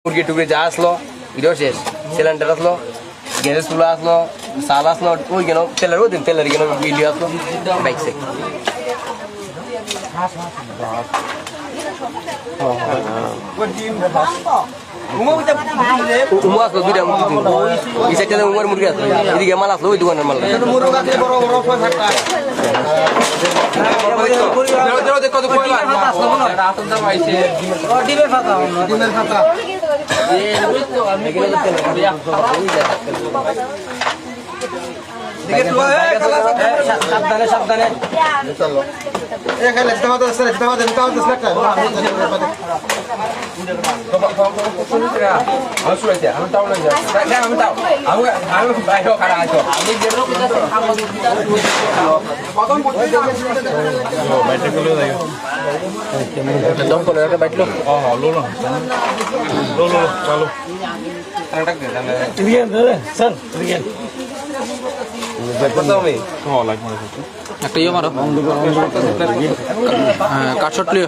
মুরগি টুকরি যা আসলো এটাও শেষ। সিলিন্ডার আসলো, গ্যাসের চুলা আসলো, চাল আসলো, ওই কেন তেলের ওই দিন তেলের কেন ভিডিও আসলো, বাইক সে উমা আসলো দুইটা মুরগি, এই সাইডটা উমার মুরগি আসলো, এদিকে মাল আসলো ওই দোকানের মাল। সাবধানে সাবধানে বাইটলো একটা ইয়ে মারো কাটশট লিও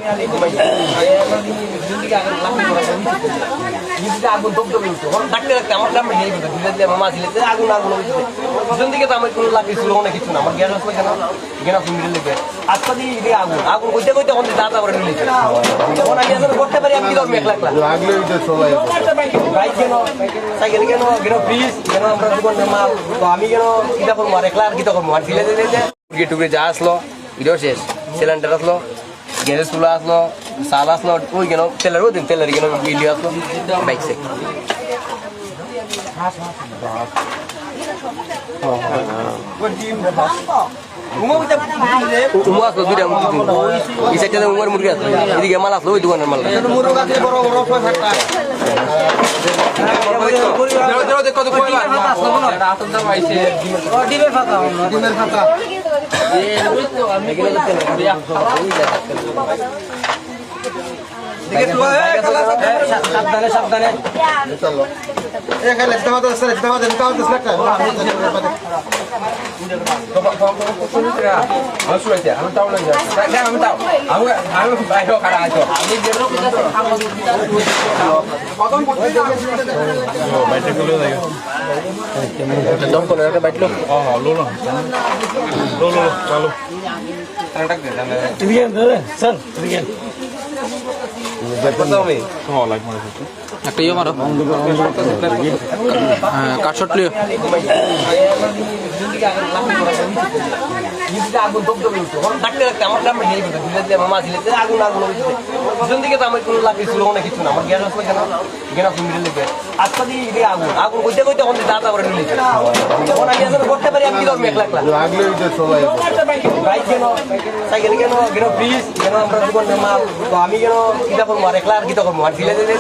আগুন থাকতে থাকতে আমার নাম মামা ছিল আগুন আগুন পিছন দিকে তো আমার কোনো লাগিয়েছিল অনেক কিছু না, আমার গ্যাস আসলো কেন গ্যাস মিলে লেগে আজকা দিয়ে আগুন আগুন কইতে কইতে এখন দাদা করে নিয়েছে তখন আমি আসলে করতে পারি আমি কি করবো একলা একলা বাইক কেন সাইকেল কেন কেন ফ্রিজ কেন আমরা দোকানের মাল তো আমি কেন কিতা করবো আর একলা আর কিতা করবো আর ঢিলে দিলে মুরগি টুকরি যা আসলো এটাও শেষ। সিলিন্ডার আসলো, গ্যাসের চুলা আসলো, চাল আসলো, ওই কেন তেলের ওই দিন তেলের কেন ভিডিও আসলো, বাইক সে উমা আসলো দুইটা মুরগি, এই সাইডটা উমার মুরগি আসলো, এদিকে মাল আসলো ওই দোকানের মাল। সাবধানে সাবধানে বাইটলো একটা ইয়ে মারো কাটশট লিও আগুন থাকতে থাকতে আমার নাম মামা ছিল আগুন আগুন পিছন দিকে তো আমার কোনো লাগিয়েছিল অনেক কিছু না, আমার গ্যাস আসলো কেন গ্যাস মিলে লেগে আজকা দিয়ে আগুন আগুন কইতে কইতে এখন দাদা করে নিয়েছে তখন আমি আসলে করতে পারি আমি কি করবো একলা একলা বাইক কেন সাইকেল কেন কেন ফ্রিজ কেন আমরা দোকানের মাল তো আমি কেন কিতা করবো আর একলা আর কিতা করবো আর ঢিলে দিলে